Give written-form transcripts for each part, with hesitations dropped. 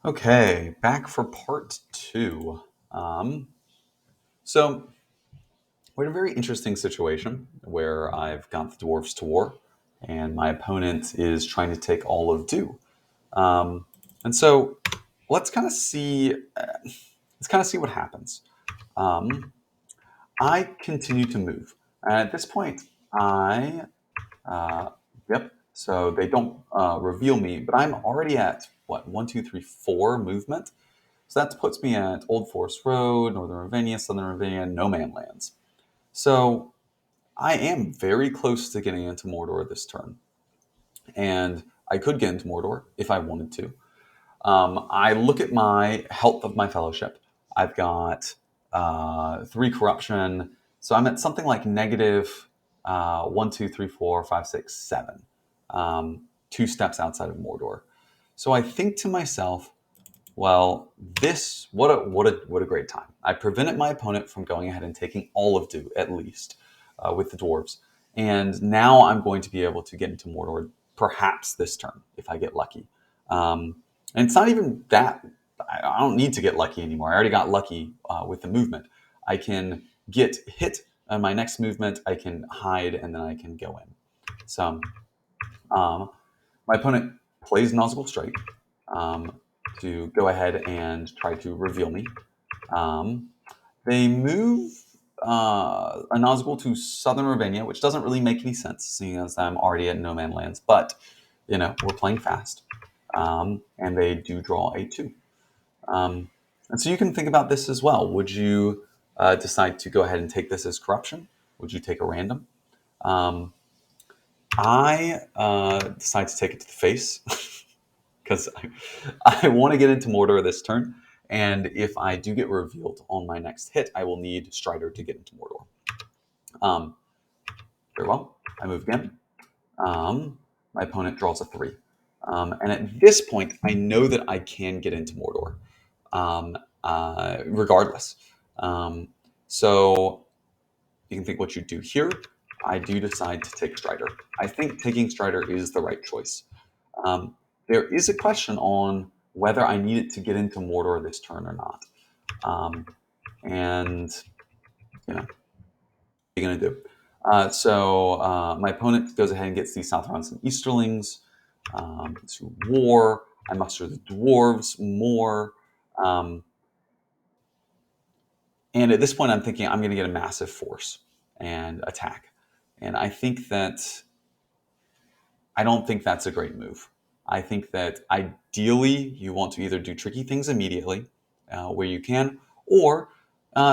Okay, back for part two. Um, so we're in a very interesting situation where I've got the dwarfs to war, and my opponent is trying to take all of Dew. Um, and so let's kind of see. Let's kind of see what happens. Um, I continue to move. And at this point, I yep. So they don't reveal me, but I'm already at what 1, 2, 3, 4 movement. So that puts me at Old Forest Road, Northern Ravinia, Southern Ravinia, No Man Lands. So I am very close to getting into Mordor this turn. And I could get into Mordor if I wanted to. I look at my health of my fellowship. I've got 3 corruption. So I'm at something like negative 1, 2, 3, 4, 5, 6, 7. 2 steps outside of Mordor. So I think to myself, well, this what a great time! I prevented my opponent from going ahead and taking all of Dew at least with the dwarves, and now I'm going to be able to get into Mordor perhaps this turn if I get lucky. And it's not even that I don't need to get lucky anymore. I already got lucky with the movement. I can get hit on my next movement. I can hide and then I can go in. So um, my opponent plays Nautical Strike um, to go ahead and try to reveal me. Um, they move a Nazgul to Southern Ravinia, which doesn't really make any sense, seeing as I'm already at No Man Lands. But we're playing fast, and they do draw a 2. And so you can think about this as well. Would you decide to go ahead and take this as corruption? Would you take a random? Um, I decide to take it to the face because I want to get into Mordor this turn. And if I do get revealed on my next hit, I will need Strider to get into Mordor. Um, Very well. I move again. My opponent draws a 3. And at this point, I know that I can get into Mordor regardless. Um, so you can think what you do here. I do decide to take Strider. I think taking Strider is the right choice. There is a question on whether I need it to get into Mordor this turn or not. And, what are you going to do? So my opponent goes ahead and gets these Southrons and Easterlings to war. I muster the Dwarves more. And at this point, I'm thinking I'm going to get a massive force and attack. And I don't think that's a great move. I think that ideally you want to either do tricky things immediately where you can, or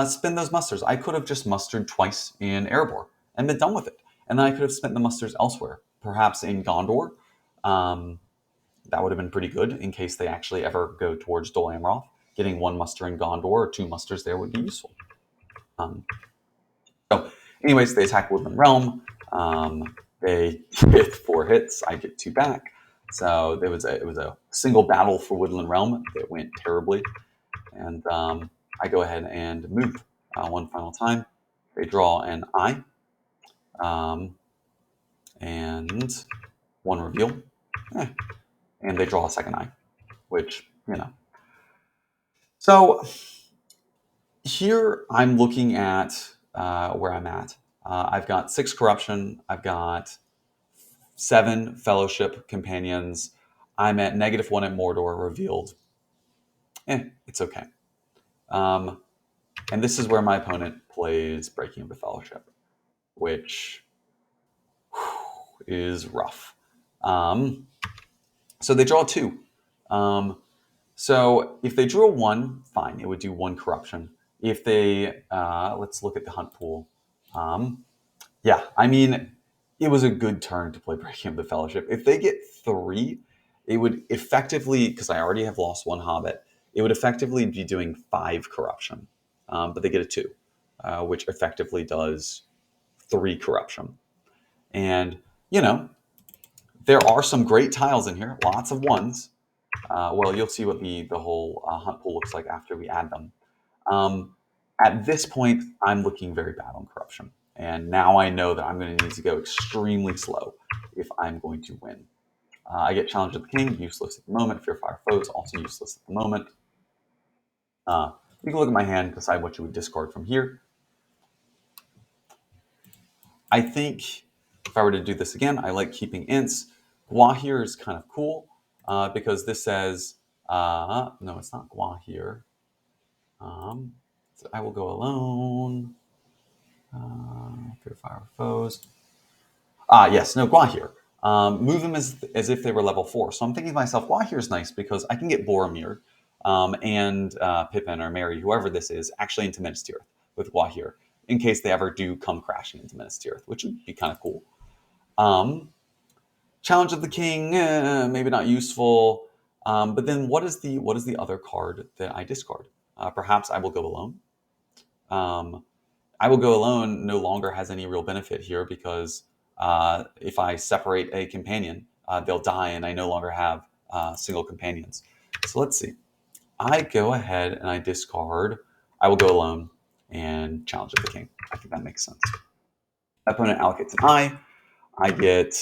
spend those musters. I could have just mustered twice in Erebor and been done with it. And then I could have spent the musters elsewhere, perhaps in Gondor. Um, that would have been pretty good in case they actually ever go towards Dol Amroth. Getting 1 muster in Gondor or 2 musters there would be useful. So, anyways, they attack Woodland Realm. They get 4 hits. I get 2 back. So it was a single battle for Woodland Realm that went terribly. And I go ahead and move 1 final time. They draw an eye and 1 reveal. And they draw a second eye, which, So here I'm looking at where I'm at. I've got 6 corruption. I've got 7 fellowship companions. I'm at -1 at Mordor revealed. It's okay. And this is where my opponent plays Breaking of the Fellowship, which is rough. So they draw 2. So if they drew a 1, fine, it would do 1 corruption. If they, let's look at the hunt pool. Yeah, I mean, it was a good turn to play Breaking of the Fellowship. If they get 3, it would effectively, because I already have lost 1 Hobbit, it would effectively be doing 5 corruption. But they get a 2, which effectively does 3 corruption. And, there are some great tiles in here, lots of 1s. Well, you'll see what the whole hunt pool looks like after we add them. At this point, I'm looking very bad on corruption. And now I know that I'm going to need to go extremely slow if I'm going to win. I get Challenge of the King, useless at the moment. Fear Fire Foes, also useless at the moment. You can look at my hand, decide what you would discard from here. I think if I were to do this again, I like keeping ints. Gua here is kind of cool because this says, no, it's not Gua here. So I will go alone. Fear Fire Foes. Yes, no, Gua here. Move them as if they were level 4. So I'm thinking to myself, Gua here is nice because I can get Boromir and Pippin or Merry, whoever this is, actually into Minas Tirith with Gua here, in case they ever do come crashing into Minas Tirith, which would be kind of cool. Challenge of the King, maybe not useful. But then what is the other card that I discard? Perhaps I will go alone. I will go alone no longer has any real benefit here because if I separate a companion, they'll die and I no longer have single companions. So let's see. I go ahead and I discard. I will go alone and Challenge of the King. I think that makes sense. My opponent allocates an eye. I get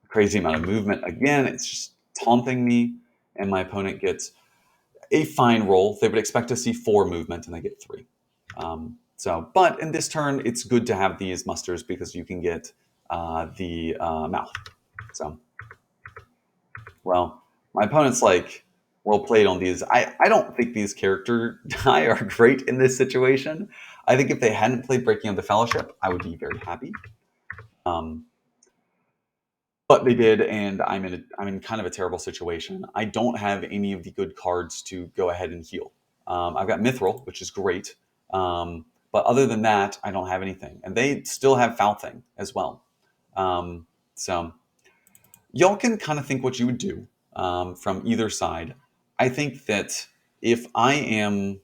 a crazy amount of movement. Again, it's just taunting me, and my opponent gets a fine roll. They would expect to see 4 movement, and they get 3. But in this turn, it's good to have these musters because you can get the mouth. So, well, my opponent's like, well played on these. I don't think these character die are great in this situation. I think if they hadn't played Breaking of the Fellowship, I would be very happy. But they did, and I'm in kind of a terrible situation. I don't have any of the good cards to go ahead and heal. I've got Mithril, which is great. But other than that, I don't have anything. And they still have Foul Thing as well. So y'all can kind of think what you would do from either side. I think that if I'm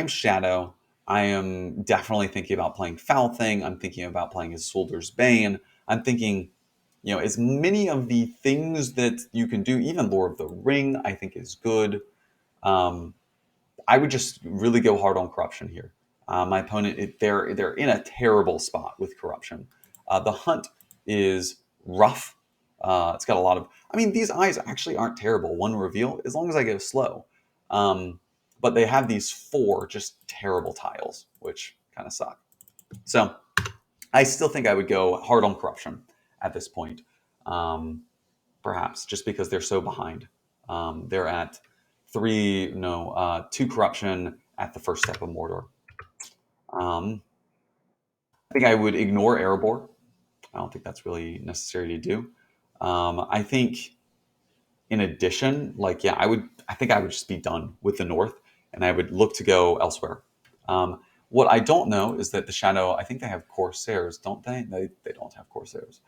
Shadow, I am definitely thinking about playing Foul Thing. I'm thinking about playing Isildur's Bane. I'm thinking, as many of the things that you can do, even Lord of the Ring, I think is good. I would just really go hard on corruption here. My opponent, they're in a terrible spot with corruption. The hunt is rough. It's got a lot of. I mean, these eyes actually aren't terrible. One reveal, as long as I go slow. But they have these 4 just terrible tiles, which kind of suck. So I still think I would go hard on corruption at this point. Perhaps just because they're so behind. They're at 2 corruption at the first step of Mordor. I think I would ignore Erebor. I don't think that's really necessary to do. I think, in addition, I think I would just be done with the North, and I would look to go elsewhere. What I don't know is that the Shadow, I think they have Corsairs, don't they? They don't have Corsairs.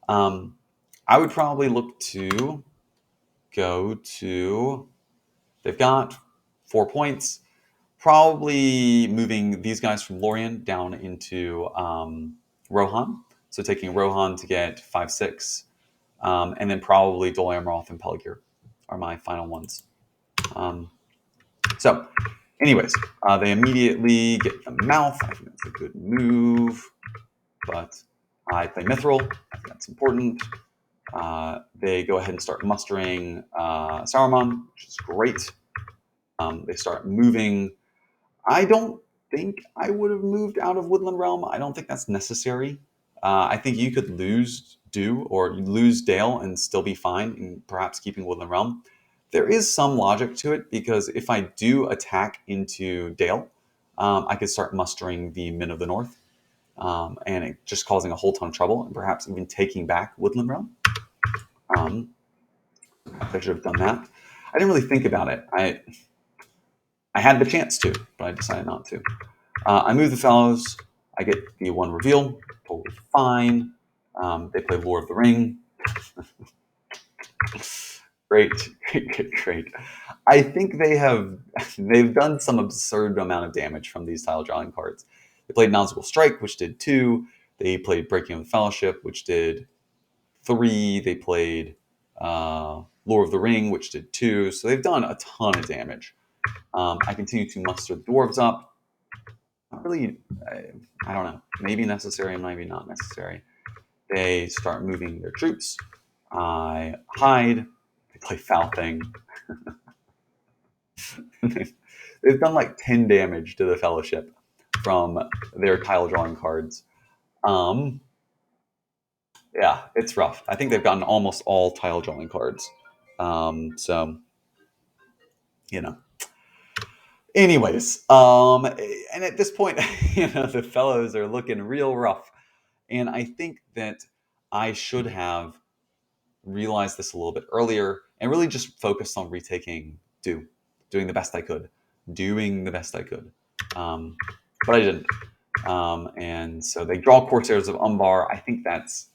I would probably look to go to. They've got 4 points. Probably moving these guys from Lorien down into Rohan. So taking Rohan to get 5, 6. And then probably Dol Amroth and Peligir are my final ones. So, anyways, they immediately get the mouth. I think that's a good move. But I play Mithril. I think that's important. They go ahead and start mustering Saruman, which is great. They start moving. I don't think I would have moved out of Woodland Realm. I don't think that's necessary. I think you could lose Dale and still be fine, and perhaps keeping Woodland Realm. There is some logic to it because if I do attack into Dale, I could start mustering the Men of the North, and it just causing a whole ton of trouble, and perhaps even taking back Woodland Realm. I should have done that. I didn't really think about it. I had the chance to, but I decided not to. I move the fellows. I get the 1 reveal. Totally fine. They play Lord of the Ring. Great. I think they've done some absurd amount of damage from these tile drawing cards. They played Nausicaa Strike, which did 2. They played Breaking of the Fellowship, which did 3. They played Lord of the Ring, which did 2. So they've done a ton of damage. I continue to muster the dwarves up. Not really, I don't know. Maybe necessary, maybe not necessary. They start moving their troops. I hide. They play Foul Thing. They've done like 10 damage to the Fellowship from their tile drawing cards. Yeah, it's rough. I think they've gotten almost all tile drawing cards. So, you know. Anyways, and at this point, the fellows are looking real rough. And I think that I should have realized this a little bit earlier and really just focused on retaking doing the best I could, doing the best I could. But I didn't. And so they draw Corsairs of Umbar. I think that's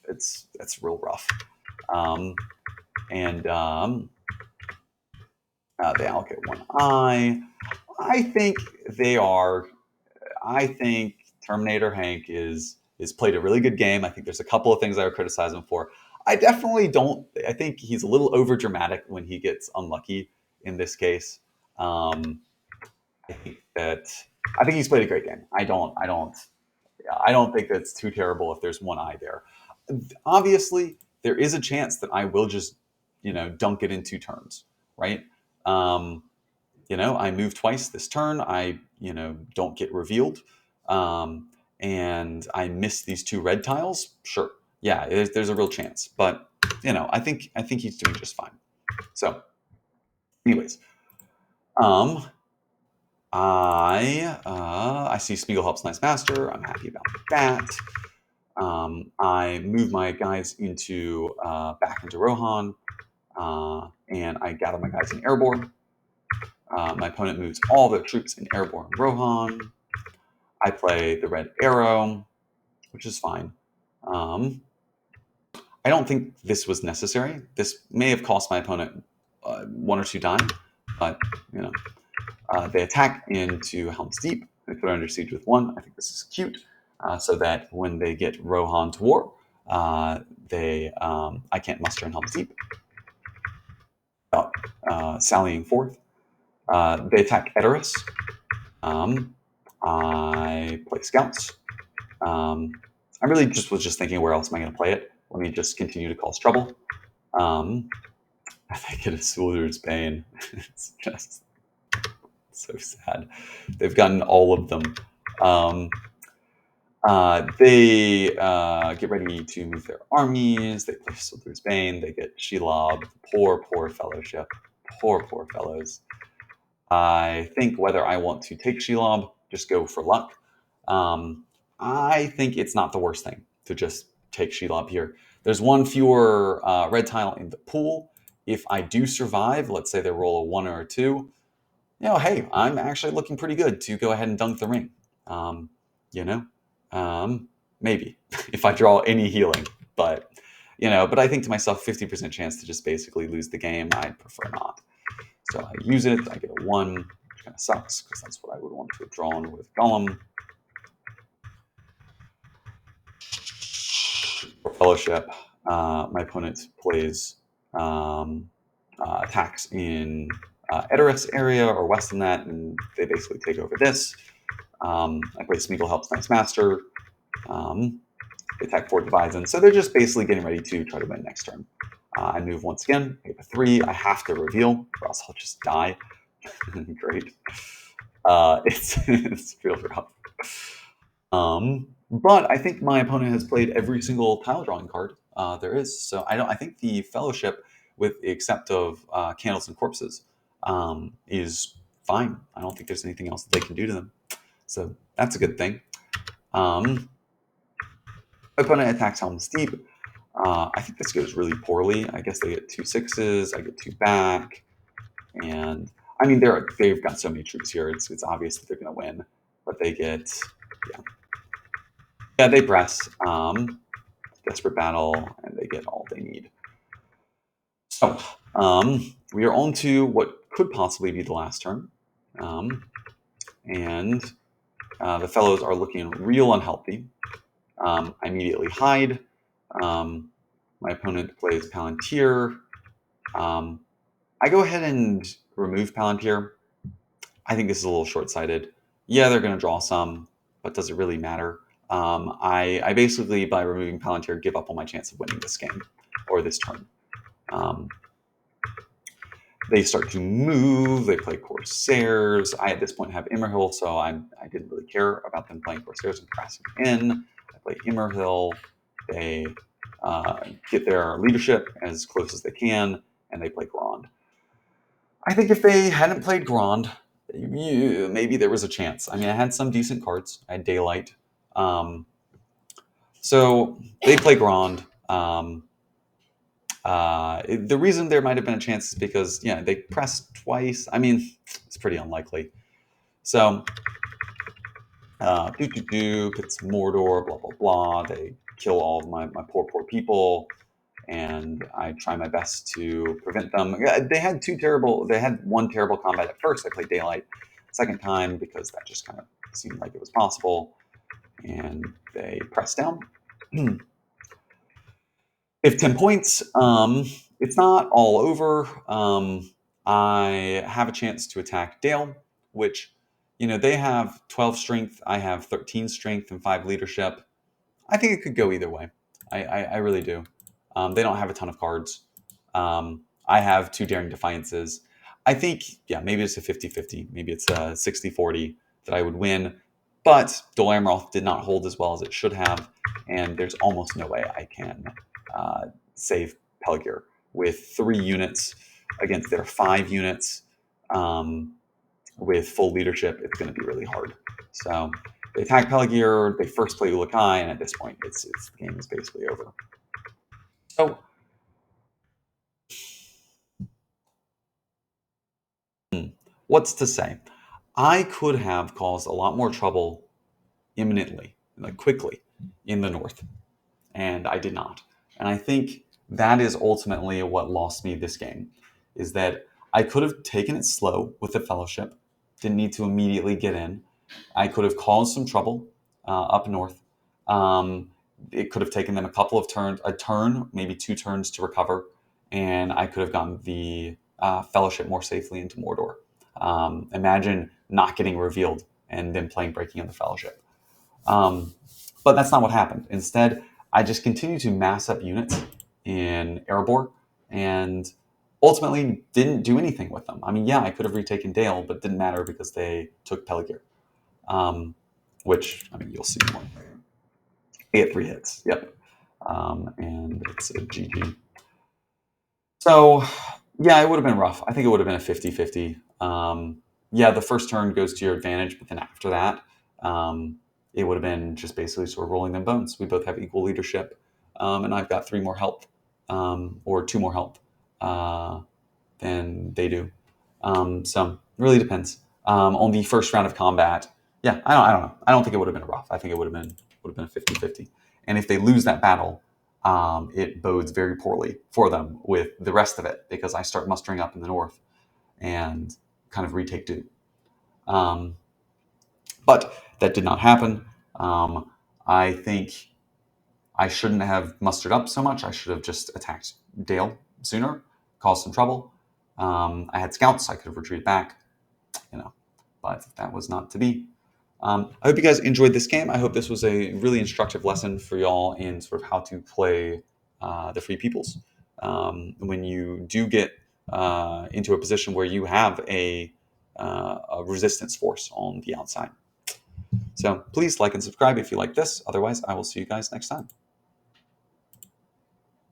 real rough. And they allocate one eye. I think they are. I think Terminator Hank is played a really good game. I think there's a couple of things I would criticize him for. I definitely don't. I think he's a little over dramatic when he gets unlucky in this case. I think he's played a great game. I don't think that's too terrible if there's one eye there. Obviously, there is a chance that I will just, dunk it in 2 turns, right? I move twice this turn. I, don't get revealed. And I miss these 2 red tiles. Sure. Yeah, there's a real chance. But, I think he's doing just fine. So, anyways, I see Smeagol helps Nice Master. I'm happy about that. I move my guys into back into Rohan, and I gather my guys in Airborne. My opponent moves all their troops in Airborne Rohan. I play the red arrow, which is fine. I don't think this was necessary. This may have cost my opponent 1 or 2 dime, but they attack into Helm's Deep. They put it under siege with 1. I think this is cute, so that when they get Rohan to war, I can't muster in Helm's Deep. Sallying forth. They attack Edoras. I play Scouts. I really was just thinking, where else am I going to play it? Let me just continue to cause trouble. I think it is Swooder's Bane. It's just so sad. They've gotten all of them. They get ready to move their armies. They play Swooder's Bane. They get Shelob. Poor Fellowship. Poor fellows. I think whether I want to take Shelob, just go for luck. I think it's not the worst thing to just take Shelob here. There's 1 fewer red tile in the pool. If I do survive, let's say they roll a 1 or a 2, hey, I'm actually looking pretty good to go ahead and dunk the ring. Maybe if I draw any healing, but I think to myself, 50% chance to just basically lose the game. I'd prefer not. So I use it. I get a 1, which kind of sucks because that's what I would want to have drawn with Gollum. For Fellowship, my opponent plays attacks in Edoras area or west of that, and they basically take over this. I play Smeagol helps Nice Master. They attack 4 divides, and so they're just basically getting ready to try to win next turn. I move once again. I get a 3. I have to reveal, or else I'll just die. Great. It's real rough. But I think my opponent has played every single tile drawing card there is. So I think the Fellowship, with the except of Candles and Corpses, is fine. I don't think there's anything else that they can do to them. So that's a good thing. My opponent attacks Helm's Deep. I think this goes really poorly. I guess they get 2 6s. I get 2 back. And I mean, they've got so many troops here. It's obvious that they're going to win. But they get, they press. Desperate battle, and they get all they need. So we are on to what could possibly be the last turn. And the fellows are looking real unhealthy. I immediately hide. My opponent plays Palantir. I go ahead and remove Palantir. I think this is a little short-sighted. Yeah, they're going to draw some, but does it really matter? I basically, by removing Palantir, give up on my chance of winning this game or this turn. Um, they start to move. They play Corsairs. I, at this point, have Immerhill, so I didn't really care about them playing Corsairs and pressing in. I play Immerhill. They get their leadership as close as they can, and they play Grand. I think if they hadn't played Grand, maybe there was a chance. I mean, I had some decent cards. I had Daylight. So they play Grand. The reason there might have been a chance is because, yeah, they pressed twice. I mean, it's pretty unlikely. So, it's Mordor, blah, blah, blah. They kill all of my poor, poor people. And I try my best to prevent them. They had one terrible combat at first. I played Daylight second time because that just kind of seemed like it was possible. And they pressed down. If 10 points, it's not all over. I have a chance to attack Dale, which, they have 12 strength. I have 13 strength and 5 leadership. I think it could go either way. I really do. They don't have a ton of cards. I have 2 Daring Defiances. I think, yeah, maybe it's a 50-50. Maybe it's a 60-40 that I would win. But Dol Amroth did not hold as well as it should have, and there's almost no way I can save Pelagir with 3 units against their 5 units. With full leadership, it's going to be really hard. So they attack Pelagir, they first play Ulakai, and at this point, the game is basically over. So, what's to say? I could have caused a lot more trouble imminently, like quickly, in the north, and I did not. And I think that is ultimately what lost me this game, is that I could have taken it slow with the Fellowship, didn't need to immediately get in. I could have caused some trouble up north. It could have taken them a turn, maybe 2 turns to recover, and I could have gotten the Fellowship more safely into Mordor. Imagine not getting revealed and then playing Breaking of the Fellowship. But that's not what happened. Instead, I just continued to mass up units in Erebor and ultimately didn't do anything with them. I mean, yeah, I could have retaken Dale, but it didn't matter because they took Pelagir. Which, I mean, you'll see more. They get 3 hits, yep. And it's a GG. So, yeah, it would have been rough. I think it would have been a 50-50. Yeah, the first turn goes to your advantage, but then after that, it would have been just basically sort of rolling them bones. We both have equal leadership, and I've got 3 more health, or 2 more health than they do. So it really depends. On the first round of combat, yeah, I don't know. I don't think it would have been rough. I think it would have been a 50-50. And if they lose that battle, it bodes very poorly for them with the rest of it, because I start mustering up in the north and kind of retake Duke. But that did not happen. I think I shouldn't have mustered up so much. I should have just attacked Dale sooner, caused some trouble. I had scouts. I could have retreated back, but that was not to be. I hope you guys enjoyed this game. I hope this was a really instructive lesson for y'all in sort of how to play the Free Peoples. When you do get into a position where you have a resistance force on the outside. So please like and subscribe if you like this. Otherwise, I will see you guys next time.